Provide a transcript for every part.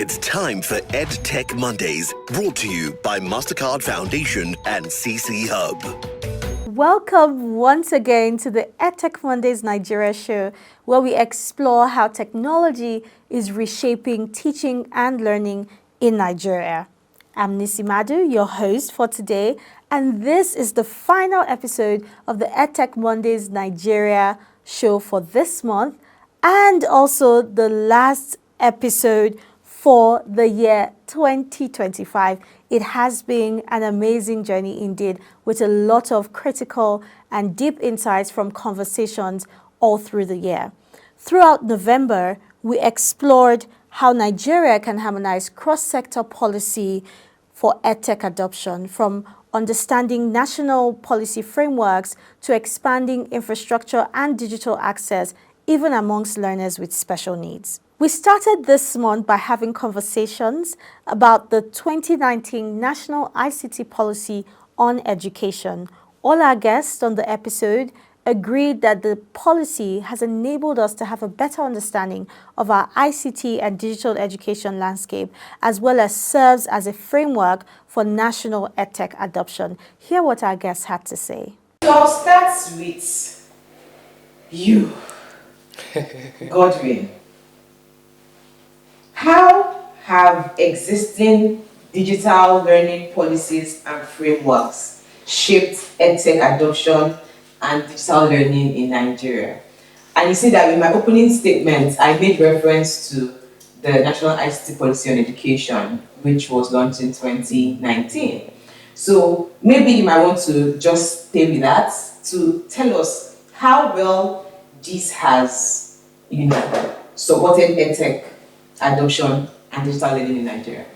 It's time for EdTech Mondays, brought to you by MasterCard Foundation and CC Hub. Welcome once again to the EdTech Mondays Nigeria show, where we explore how technology is reshaping teaching and learning in Nigeria. I'm Nisi Madu, your host for today, and this is the final episode of the EdTech Mondays Nigeria show for this month, and also the last episode for the year 2025. It has been an amazing journey indeed, with a lot of critical and deep insights from conversations all through the year. Throughout November, we explored how Nigeria can harmonize cross-sector policy for EdTech adoption, from understanding national policy frameworks to expanding infrastructure and digital access, even amongst learners with special needs. We started this month by having conversations about the 2019 National ICT Policy on education. All our guests on the episode agreed that the policy has enabled us to have a better understanding of our ICT and digital education landscape, as well as serves as a framework for national EdTech adoption. Hear what our guests had to say. So I'll start with you, Godwin. How have existing digital learning policies and frameworks shaped EdTech adoption and digital learning in Nigeria? And you see that in my opening statement, I made reference to the National ICT Policy on Education, which was launched in 2019. So maybe you might want to just stay with that to tell us how well this has, supported EdTech adoption and digital learning in Nigeria.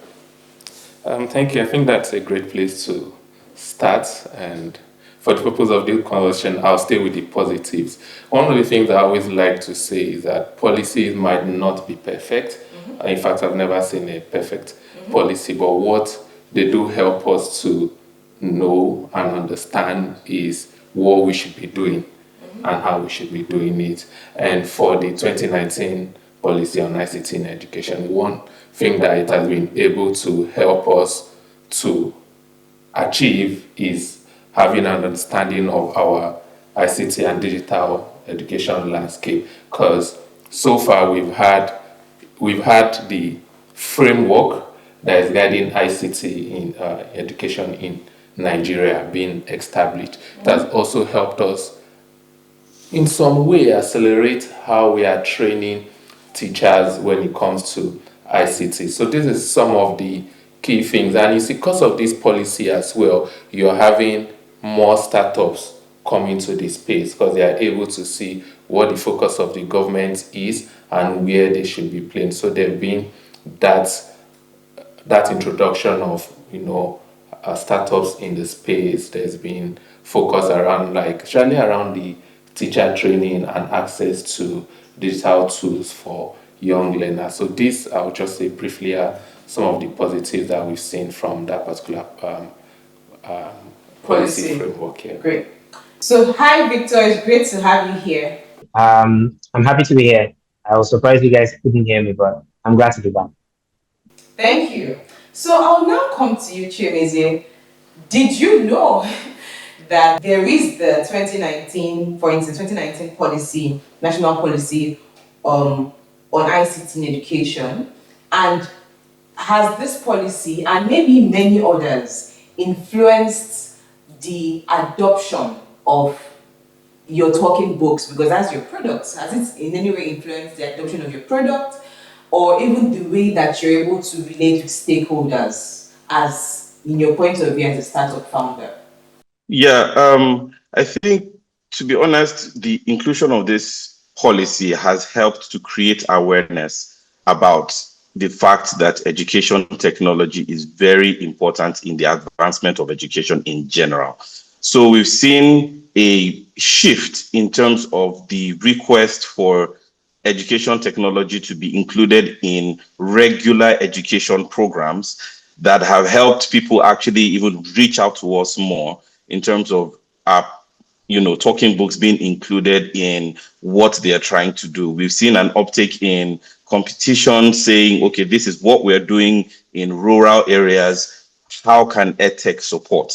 Thank you. I think that's a great place to start. And for the purpose of this conversation, I'll stay with the positives. One of the things I always like to say is that policies might not be perfect. In fact, I've never seen a perfect policy, but what they do help us to know and understand is what we should be doing and how we should be doing it. And for the 2019 policy on ICT in education, one thing that it has been able to help us to achieve is having an understanding of our ICT and digital education landscape, because so far we've had the framework that is guiding ICT in education in Nigeria being established. It has also helped us in some way accelerate how we are training teachers when it comes to ICT. So this is some of the key things. And you see, because of this policy as well, you're having more startups coming to this space because they are able to see what the focus of the government is and where they should be playing. So there's been that introduction of, startups in the space. There's been focus around, especially around the teacher training and access to digital tools for young learners. So this, I'll just say briefly, are some of the positives that we've seen from that particular policy framework here. Great. So hi, Victor. It's great to have you here. I'm happy to be here. I was surprised you guys couldn't hear me, but I'm glad to be back. Thank you. So I'll now come to you, Chiemeze. Did you know that there is the 2019 policy, national policy on ICT in education, and has this policy and maybe many others influenced the adoption of your talking books, because that's your product? Has it in any way influenced the adoption of your product, or even the way that you're able to relate with stakeholders, as in your point of view as a startup founder? Yeah, I think, to be honest, the inclusion of this policy has helped to create awareness about the fact that education technology is very important in the advancement of education in general. So we've seen a shift in terms of the request for education technology to be included in regular education programs that have helped people actually even reach out to us more in terms of talking books being included in what they are trying to do. We've seen an uptake in competition saying, okay, this is what we're doing in rural areas. How can EdTech support?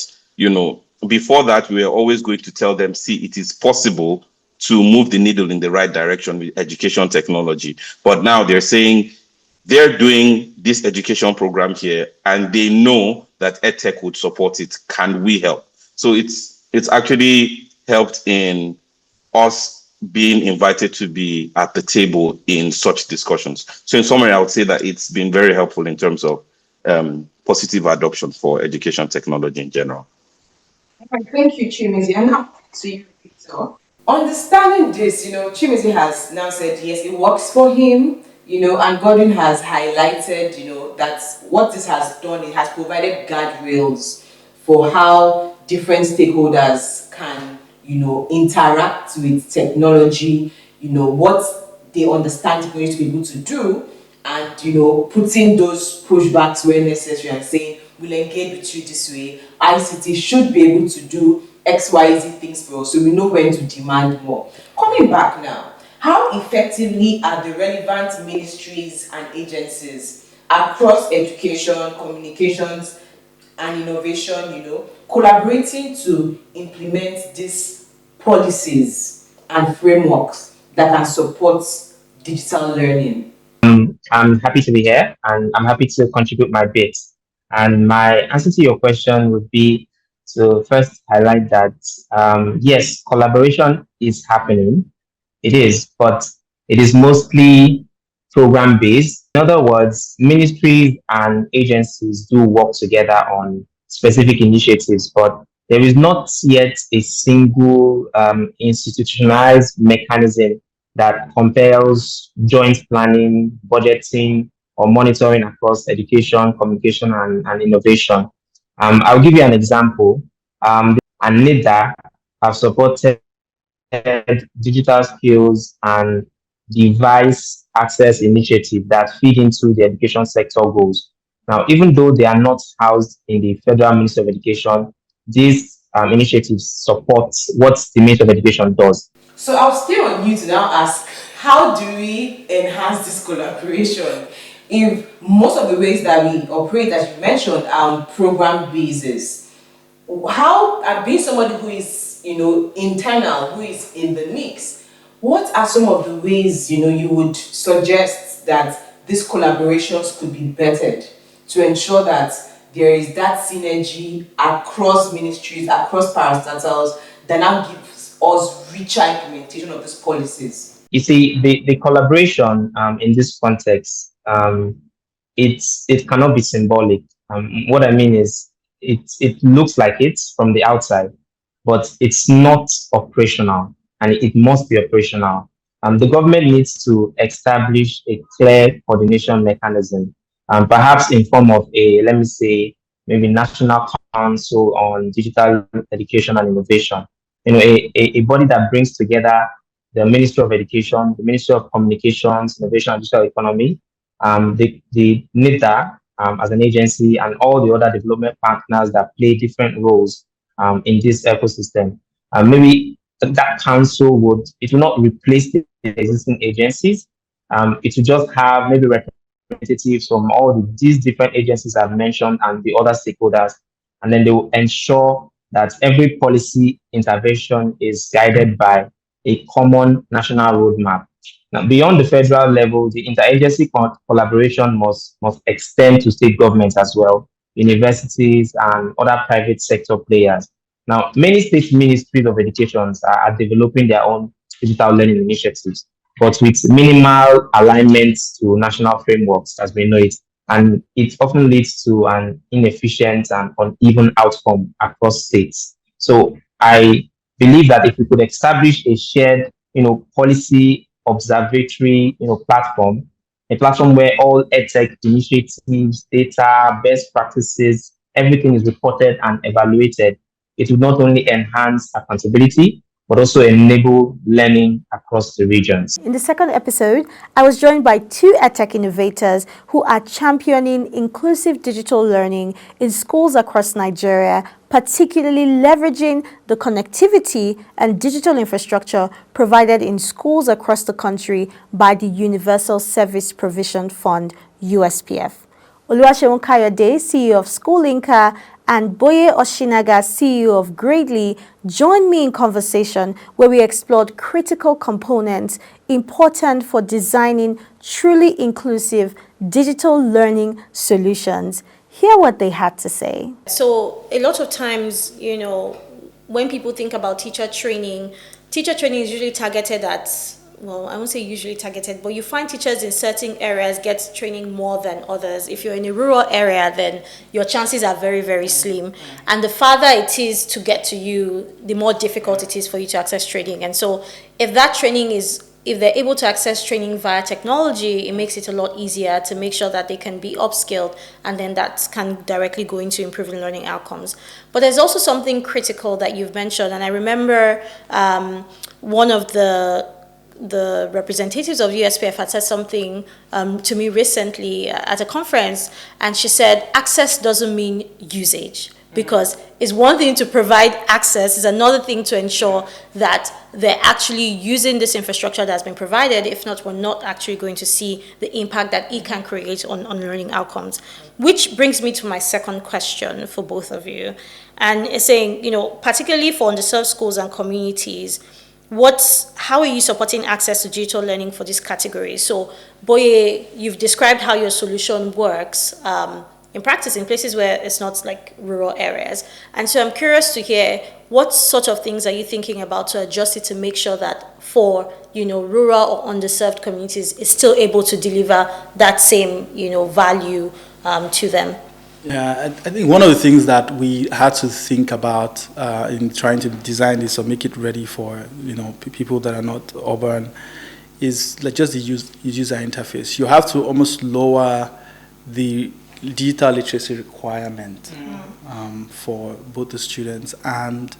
Before that, we were always going to tell them, see, it is possible to move the needle in the right direction with education technology. But now they're saying they're doing this education program here and they know that EdTech would support it. Can we help? So it's actually helped in us being invited to be at the table in such discussions. So in summary, I would say that it's been very helpful in terms of positive adoption for education technology in general. Thank you, Chimezi. And now to you, Victor. Understanding this, Chimezi has now said yes, it works for him, and Gordon has highlighted, that what this has done, it has provided guardrails for how different stakeholders can, interact with technology, what they understand technology to be able to do, and, putting those pushbacks where necessary and saying, we'll engage with you this way. ICT should be able to do X, Y, Z things for us, so we know when to demand more. Coming back now, how effectively are the relevant ministries and agencies across education, communications, and innovation, collaborating to implement these policies and frameworks that can support digital learning? I'm happy to be here and I'm happy to contribute my bit. And my answer to your question would be to first highlight that, yes, collaboration is happening. It is, but it is mostly program based. In other words, ministries and agencies do work together on specific initiatives, but there is not yet a single institutionalized mechanism that compels joint planning, budgeting, or monitoring across education, communication, and innovation. I'll give you an example. And NIDA have supported digital skills and device access initiative that feed into the education sector goals. Now, even though they are not housed in the Federal Ministry of Education, these initiatives support what the Ministry of Education does. So I'll stay on you to now ask, how do we enhance this collaboration if most of the ways that we operate, as you mentioned, are on program basis? How, and being somebody who is, internal, who is in the mix, what are some of the ways, you would suggest that these collaborations could be bettered to ensure that there is that synergy across ministries, across parastatals, that now gives us richer implementation of these policies? You see, the collaboration in this context, it cannot be symbolic. What I mean is, it looks like it's from the outside, but it's not operational, and it must be operational. The government needs to establish a clear coordination mechanism, perhaps in form of a, let me say, maybe National Council on Digital Education and Innovation. A body that brings together the Ministry of Education, the Ministry of Communications, Innovation and Digital Economy, the NIDA as an agency, and all the other development partners that play different roles in this ecosystem. Maybe that council will not replace the existing agencies. It will just have maybe representatives from all these different agencies I've mentioned and the other stakeholders, and then they will ensure that every policy intervention is guided by a common national roadmap. Now, beyond the federal level, the interagency collaboration must extend to state governments as well, universities, and other private sector players. Now, many state ministries of education are developing their own digital learning initiatives, but with minimal alignments to national frameworks as we know it. And it often leads to an inefficient and uneven outcome across states. So I believe that if we could establish a shared, policy observatory, platform, a platform where all EdTech initiatives, data, best practices, everything is reported and evaluated, it would not only enhance accountability, but also enable learning across the regions. In the second episode, I was joined by two EdTech innovators who are championing inclusive digital learning in schools across Nigeria, particularly leveraging the connectivity and digital infrastructure provided in schools across the country by the Universal Service Provision Fund, USPF. Oluwaseun Kayode, CEO of SchoolLinker, and Boye Oshinaga, CEO of Gradely, joined me in conversation where we explored critical components important for designing truly inclusive digital learning solutions. Hear what they had to say. So a lot of times, when people think about teacher training is usually targeted at, well, I won't say usually targeted, but you find teachers in certain areas get training more than others. If you're in a rural area, then your chances are very, very slim. And the farther it is to get to you, the more difficult it is for you to access training. And so if they're able to access training via technology, it makes it a lot easier to make sure that they can be upskilled, and then that can directly go into improving learning outcomes. But there's also something critical that you've mentioned, and I remember one of the representatives of USPF had said something to me recently at a conference, and she said access doesn't mean usage, because it's one thing to provide access, it's another thing to ensure that they're actually using this infrastructure that's been provided. If not, we're not actually going to see the impact that it can create on learning outcomes. Which brings me to my second question for both of you, and it's saying, particularly for underserved schools and communities, how are you supporting access to digital learning for this category? So, Boye, you've described how your solution works in practice in places where it's not like rural areas. And so I'm curious to hear what sort of things are you thinking about to adjust it to make sure that for, rural or underserved communities is still able to deliver that same, value to them? Yeah, I think one of the things that we had to think about in trying to design this or make it ready for people that are not urban is like just the user interface. You have to almost lower the digital literacy requirement for both the students and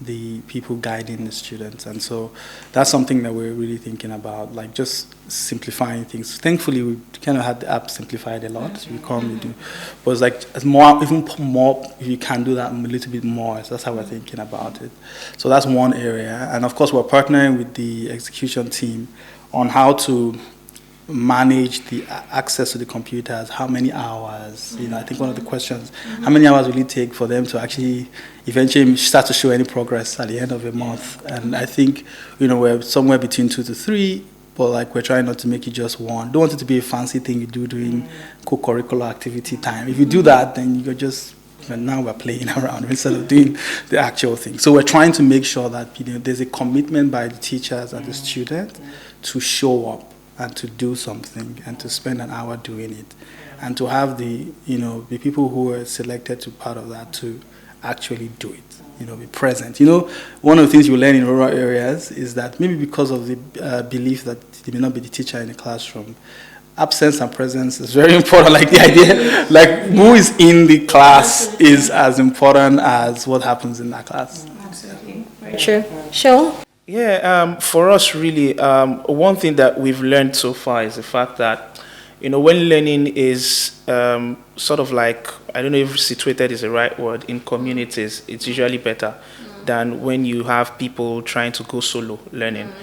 the people guiding the students, and so that's something that we're really thinking about, like just simplifying things. Thankfully, we kind of had the app simplified a lot. We currently do, but it's like even more. If you can do that a little bit more, so that's how we're thinking about it. So that's one area, and of course, we're partnering with the execution team on how to manage the access to the computers. How many hours? I think one of the questions, how many hours will it take for them to actually eventually start to show any progress at the end of a month? And I think, we're somewhere between 2 to 3, but like we're trying not to make it just one. Don't want it to be a fancy thing you do during co-curricular activity time. If you do that, then you're just, now we're playing around instead of doing the actual thing. So we're trying to make sure that there's a commitment by the teachers and the student to show up and to do something and to spend an hour doing it, and to have the people who are selected to part of that to actually do it, be present. One of the things you learn in rural areas is that maybe because of the belief that they may not be the teacher in the classroom, absence and presence is very important. Like the idea, like who is in the class is as important as what happens in that class. Absolutely, very true. Sure. Yeah, for us, really, one thing that we've learned so far is the fact that, when learning is sort of like, I don't know if situated is the right word, in communities, it's usually better than when you have people trying to go solo learning.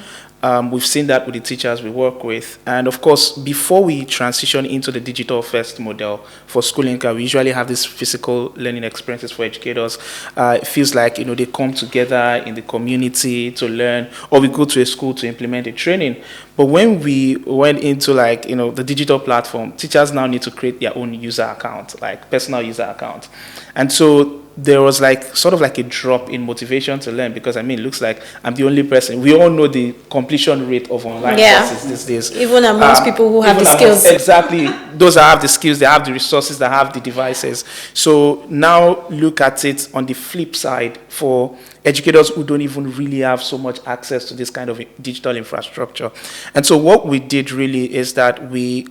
We've seen that with the teachers we work with. And of course, before we transition into the digital first model for SchoolLinker, we usually have these physical learning experiences for educators. It feels like, they come together in the community to learn, or we go to a school to implement a training. But when we went into the digital platform, teachers now need to create their own user account, like personal user account. And so there was sort of a drop in motivation to learn, because it looks like I'm the only person. We all know the completion rate of online courses these days. Even amongst people who have the skills. Exactly. Those that have the skills, they have the resources, they have the devices. So now look at it on the flip side for educators who don't even really have so much access to this kind of digital infrastructure. And so what we did really is that we,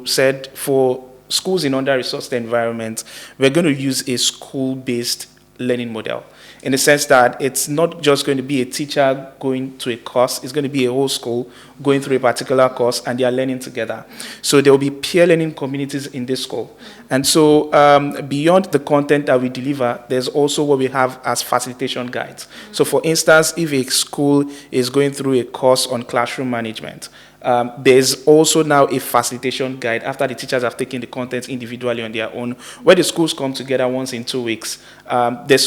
said for schools in under-resourced environments, we're going to use a school-based learning model. in the sense that it's not just going to be a teacher going to a course, it's going to be a whole school going through a particular course, and they are learning together. So there will be peer learning communities in this school. And so beyond the content that we deliver, there's also what we have as facilitation guides. So for instance, if a school is going through a course on classroom management, there's also now a facilitation guide after the teachers have taken the content individually on their own, where the schools come together once in 2 weeks. There's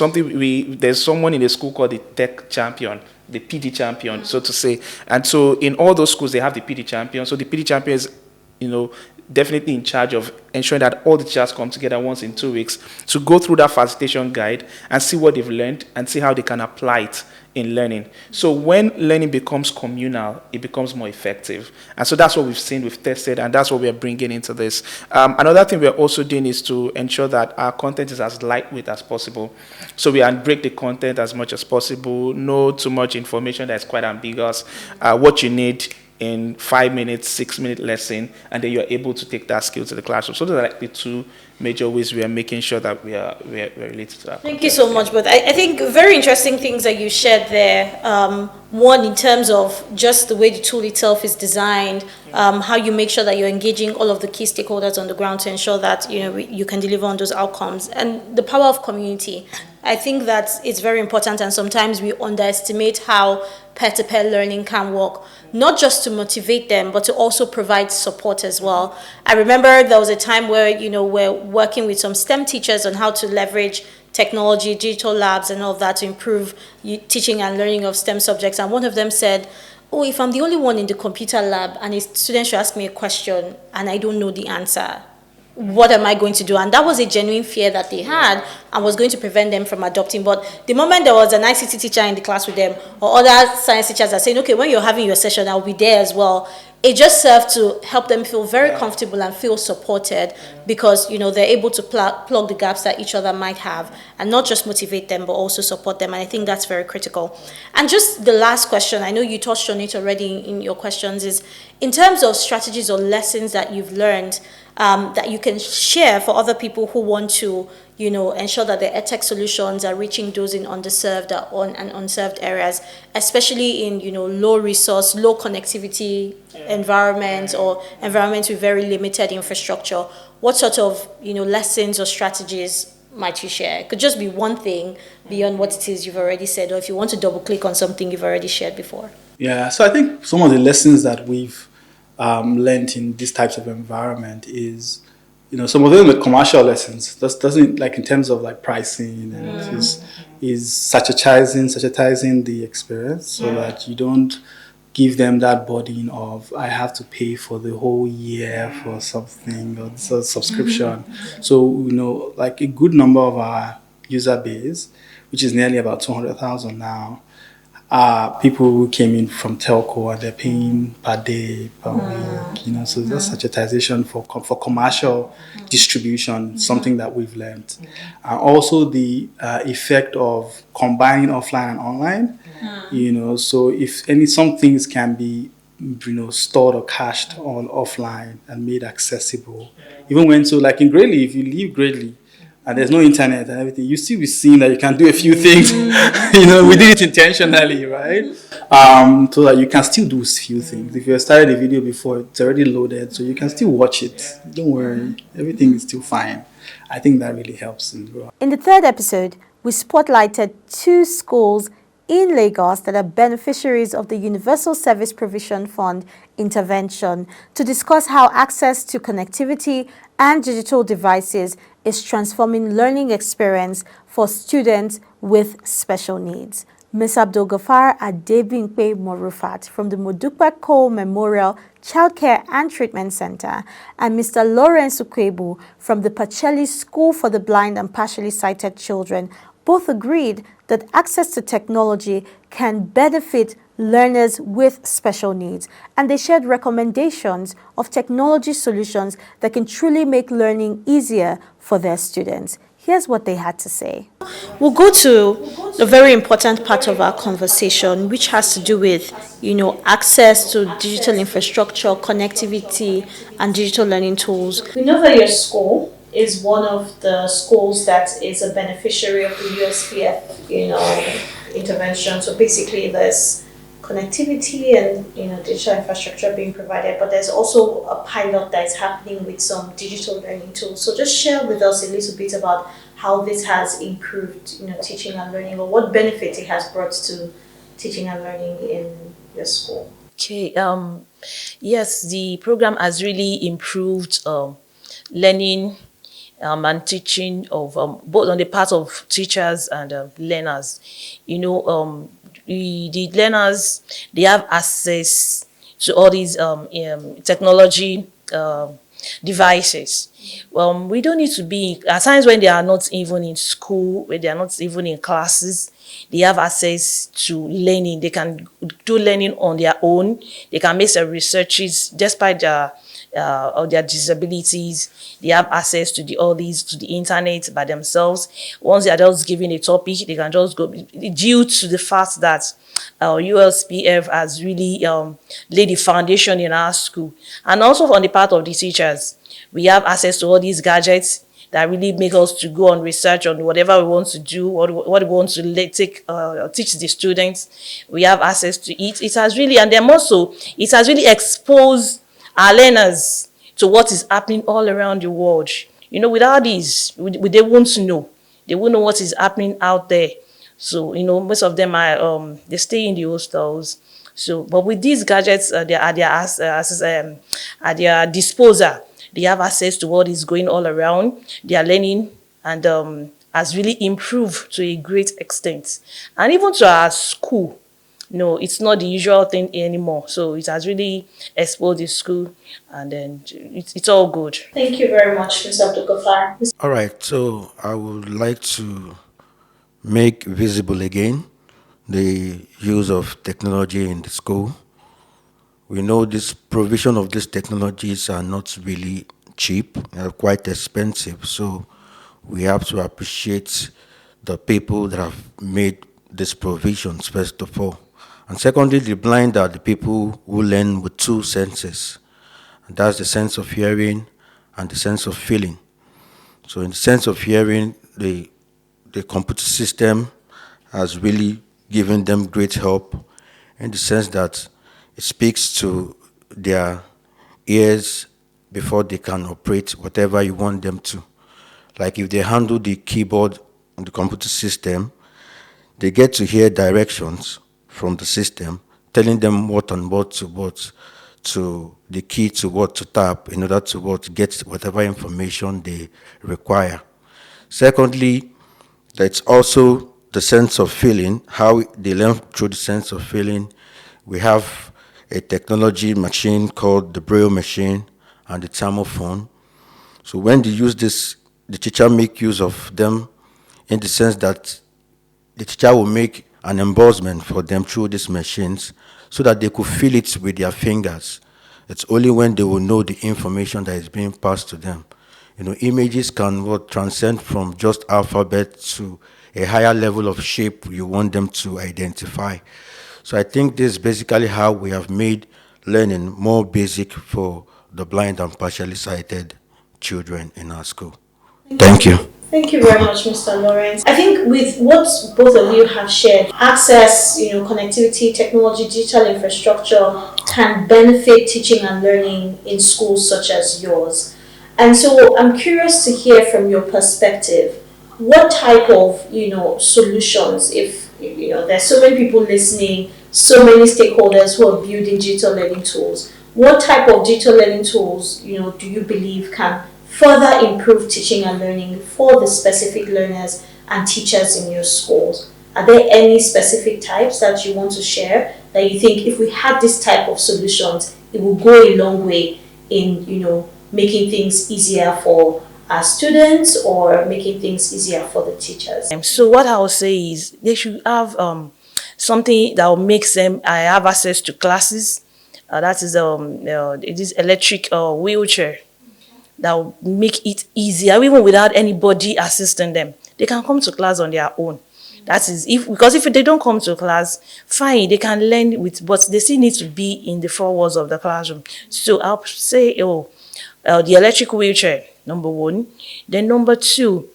someone in the school called the tech champion, the PD champion, so to say. And so in all those schools, they have the PD champion. So the PD champion is, definitely in charge of ensuring that all the teachers come together once in 2 weeks to go through that facilitation guide and see what they've learned and see how they can apply it in learning. So when learning becomes communal, it becomes more effective. And so that's what we've seen, we've tested, and that's what we're bringing into this. Another thing we're also doing is to ensure that our content is as lightweight as possible. So we unbreak the content as much as possible, no too much information that's quite ambiguous. What you need in 5 minutes, 6 minute lesson, and then you're able to take that skill to the classroom. So those are like the two major ways we are making sure that we're related to that. Thank you so much, but I think very interesting things that you shared there. One, in terms of just the way the tool itself is designed, how you make sure that you're engaging all of the key stakeholders on the ground to ensure that you can deliver on those outcomes, and the power of community. I think that it's very important, and sometimes we underestimate how peer-to-peer learning can work, not just to motivate them, but to also provide support as well. I remember there was a time where, we're working with some STEM teachers on how to leverage technology, digital labs and all of that to improve teaching and learning of STEM subjects. And one of them said, oh, if I'm the only one in the computer lab and a student should ask me a question and I don't know the answer, what am I going to do? And that was a genuine fear that they had and was going to prevent them from adopting. But the moment there was an ICT teacher in the class with them, or other science teachers that saying, okay, when you're having your session, I'll be there as well, it just served to help them feel very comfortable and feel supported, because they're able to plug the gaps that each other might have, and not just motivate them but also support them. And I think that's very critical. And just the last question, I know you touched on it already in your questions, is in terms of strategies or lessons that you've learned that you can share for other people who want to ensure that the EdTech solutions are reaching those in underserved and unserved areas, especially in low resource, low connectivity environments, or environments with very limited infrastructure. What sort of lessons or strategies might you share? It could just be one thing beyond what it is you've already said, or if you want to double click on something you've already shared before. Yeah, so I think some of the lessons that we've learned in these types of environment is, some of them are commercial lessons. That doesn't, like, in terms of like pricing, and is satirizing the experience, so that you don't give them that burden of, I have to pay for the whole year for something, or subscription. So, like a good number of our user base, which is nearly about 200,000 now, people who came in from telco, and they're paying per day, per week, so that's satirization for commercial distribution, something that we've learned. Also the effect of combining offline and online, so if some things can be stored or cached on offline and made accessible, even when, so like in Greatly, if you leave Greatly and there's no internet and everything, you still be seeing that you can do a few things. We did it intentionally, right? So that you can still do a few things. If you have started a video before, it's already loaded, so you can still watch it. Don't worry, everything is still fine. I think that really helps. In the third episode, we spotlighted 2 schools in Lagos that are beneficiaries of the Universal Service Provision Fund intervention, to discuss how access to connectivity and digital devices is transforming learning experience for students with special needs. Ms. Abdul-Ghaffar Adebimpe Morufat from the Modupe Cole Memorial Childcare and Treatment Center, and Mr. Lawrence Ukwebu from the Pacelli School for the Blind and Partially Sighted Children both agreed that access to technology can benefit learners with special needs, and they shared recommendations of technology solutions that can truly make learning easier for their students. Here's what they had to say. We'll go to a very important part of our conversation, which has to do with, access to digital infrastructure, connectivity, and digital learning tools. We know that your school is one of the schools that is a beneficiary of the USPF, intervention. So basically, there's connectivity and digital infrastructure being provided, but there's also a pilot that is happening with some digital learning tools. So just share with us a little bit about how this has improved, teaching and learning, or what benefit it has brought to teaching and learning in your school. Okay. Yes, the program has really improved learning and teaching of both on the part of teachers and learners. The learners, they have access to all these technology devices. We don't need to be, at times when they are not even in school, when they are not even in classes, they have access to learning. They can do learning on their own. They can make some researches despite their disabilities. They have access to the internet by themselves. Once they are just given a topic, they can just go, due to the fact that USPF has really laid the foundation in our school. And also on the part of the teachers, we have access to all these gadgets that really make us to go on research on whatever we want to do, what we want to teach the students. We have access to it. It has really, and then also, it has really exposed our learners to what is happening all around the world. Without this, they won't know. They won't know what is happening out there. So, most of them are, they stay in the hostels. So, but with these gadgets, they are at their disposal. They have access to what is going all around. They are learning and has really improved to a great extent. And even to our school, it's not the usual thing anymore. So it has really exposed the school, and then it's all good. Thank you very much, Mr. Abdul-Ghaffar. All right, so I would like to make visible again the use of technology in the school. We know this provision of these technologies are not really cheap, they're quite expensive. So we have to appreciate the people that have made these provisions, first of all. And secondly, the blind are the people who learn with two senses. And that's the sense of hearing and the sense of feeling. So in the sense of hearing, the computer system has really given them great help in the sense that it speaks to their ears before they can operate whatever you want them to. Like if they handle the keyboard on the computer system, they get to hear directions from the system telling them what and what to the key to what to tap in order to get whatever information they require. Secondly, that's also the sense of feeling, how they learn through the sense of feeling. We have a technology machine called the Braille machine and the thermophone. So when they use this, the teacher make use of them in the sense that the teacher will make an embossment for them through these machines so that they could feel it with their fingers. It's only when they will know the information that is being passed to them. Images can transcend from just alphabet to a higher level of shape you want them to identify. So I think this is basically how we have made learning more basic for the blind and partially sighted children in our school. Thank you. Thank you very much, Mr. Lawrence. I think with what both of you have shared, access, connectivity, technology, digital infrastructure can benefit teaching and learning in schools such as yours. And so I'm curious to hear from your perspective, what type of, solutions, if, there's so many people listening, so many stakeholders who are building digital learning tools, what type of digital learning tools, do you believe can further improve teaching and learning for the specific learners and teachers in your schools? Are there any specific types that you want to share that you think if we had this type of solutions, it will go a long way in, making things easier for our students or making things easier for the teachers? So what I would say is they should have something that will make them have access to classes. That is it is electric wheelchair that will make it easier, even without anybody assisting them. They can come to class on their own. That is, because if they don't come to class, fine, they can learn but they still need to be in the four walls of the classroom. So I'll say, the electric wheelchair number one. Then number two,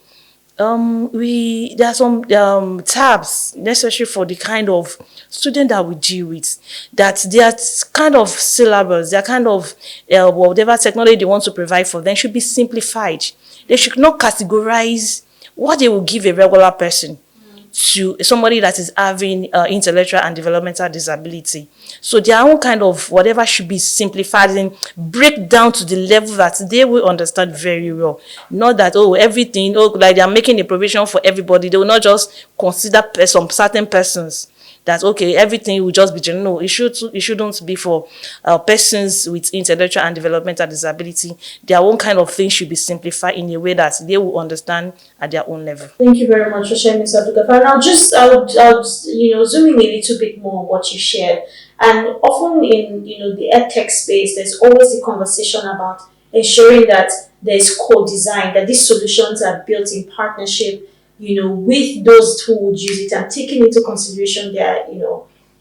there are some tabs necessary for the kind of student that we deal with, that their kind of syllabus, their kind of whatever technology they want to provide for them should be simplified. They should not categorize what they will give a regular person to somebody that is having intellectual and developmental disability. So their own kind of whatever should be simplified and break down to the level that they will understand very well. Not that, everything, like they are making a provision for everybody. They will not just consider some certain persons that, okay, everything will just be general. No, it shouldn't be for persons with intellectual and developmental disability. Their own kind of thing should be simplified in a way that they will understand at their own level. Thank you very much for sharing, Ms. Abdulgafar. And I'll zoom in a little bit more on what you shared. And often in the EdTech space, there's always the conversation about ensuring that there's co-design, that these solutions are built in partnership, with those who would use it and taking into consideration their,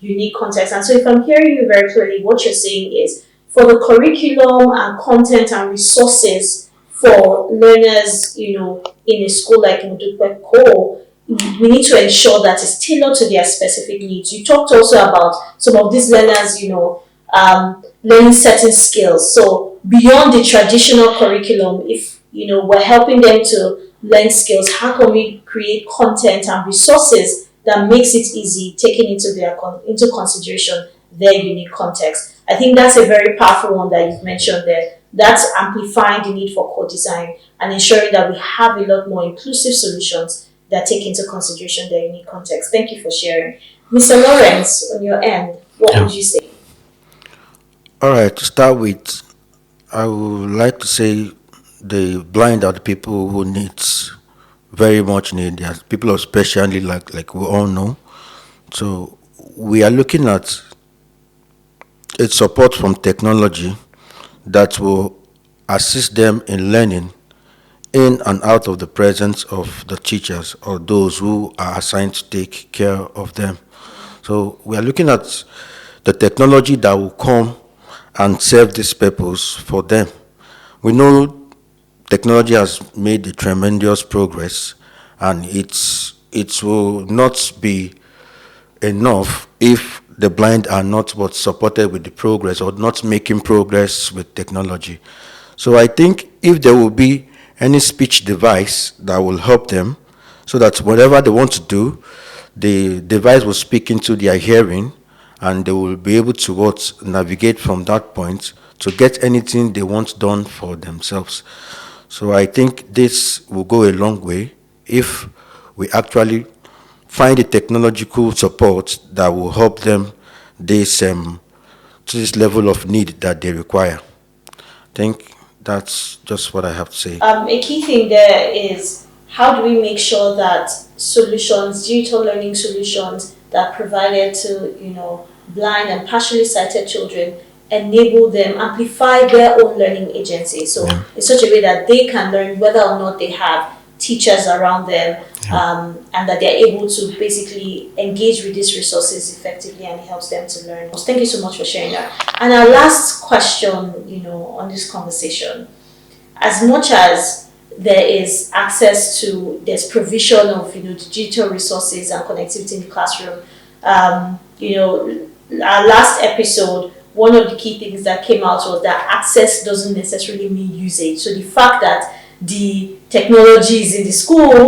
unique context. And so if I'm hearing you very clearly, what you're saying is for the curriculum and content and resources for learners, in a school like Modupe Co, we need to ensure that it's tailored to their specific needs. You talked also about some of these learners, learning certain skills. So beyond the traditional curriculum, if, we're helping them to learn skills, how can we create content and resources that makes it easy, taking into consideration their unique context? I think that's a very powerful one that you've mentioned there. That's amplifying the need for co-design and ensuring that we have a lot more inclusive solutions that take into consideration their unique context. Thank you for sharing. Mr. Lawrence, on your end, what would you say? All right, to start with, I would like to say the blind are the people who very much need. They are people of special need, like we all know. So we are looking at a support from technology that will assist them in learning in and out of the presence of the teachers or those who are assigned to take care of them. So we are looking at the technology that will come and serve this purpose for them. We know technology has made a tremendous progress, and it will not be enough if the blind are not supported with the progress or not making progress with technology. So I think if there will be any speech device that will help them so that whatever they want to do, the device will speak into their hearing and they will be able to navigate from that point to get anything they want done for themselves. So I think this will go a long way if we actually find a technological support that will help them to this level of need that they require. I think that's just what I have to say. A key thing there is how do we make sure that digital learning solutions that are provided to blind and partially sighted children enable them, amplify their own learning agency. So in such a way that they can learn whether or not they have teachers around them, and that they're able to basically engage with these resources effectively, and it helps them to learn. Thank you so much for sharing that. And our last question, on this conversation, as much as there is access to, there's provision of, digital resources and connectivity in the classroom, our last episode, one of the key things that came out was that access doesn't necessarily mean usage. So the fact that the technology is in the school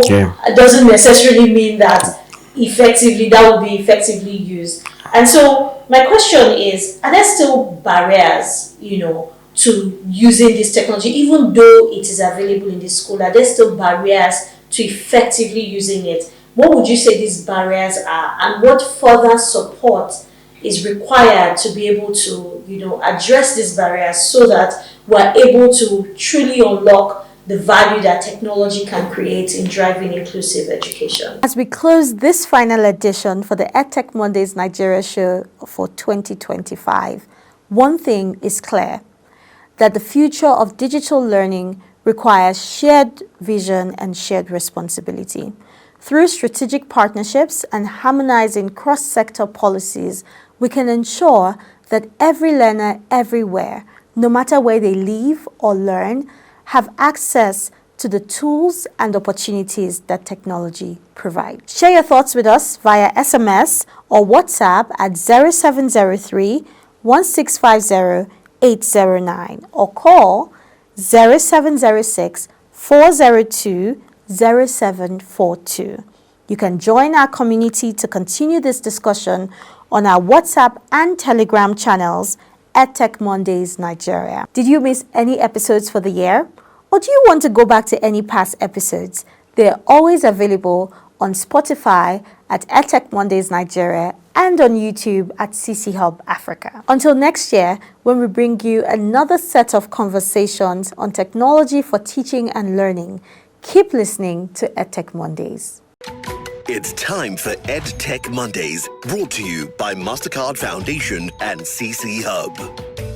doesn't necessarily mean that that will be effectively used. And so my question is, are there still barriers, to using this technology, even though it is available in the school? Are there still barriers to effectively using it? What would you say these barriers are, and what further support is required to be able to, address these barriers so that we're able to truly unlock the value that technology can create in driving inclusive education? As we close this final edition for the EdTech Mondays Nigeria show for 2025, one thing is clear, that the future of digital learning requires shared vision and shared responsibility. Through strategic partnerships and harmonizing cross-sector policies, we can ensure that every learner everywhere, no matter where they live or learn, have access to the tools and opportunities that technology provides. Share your thoughts with us via SMS or WhatsApp at 0703 1650 809 or call 0706 402 0742. You can join our community to continue this discussion on our WhatsApp and Telegram channels, EdTech Mondays Nigeria. Did you miss any episodes for the year? Or do you want to go back to any past episodes? They're always available on Spotify at EdTech Mondays Nigeria and on YouTube at CC Hub Africa. Until next year, when we bring you another set of conversations on technology for teaching and learning, keep listening to EdTech Mondays. It's time for EdTech Mondays, brought to you by MasterCard Foundation and CC Hub.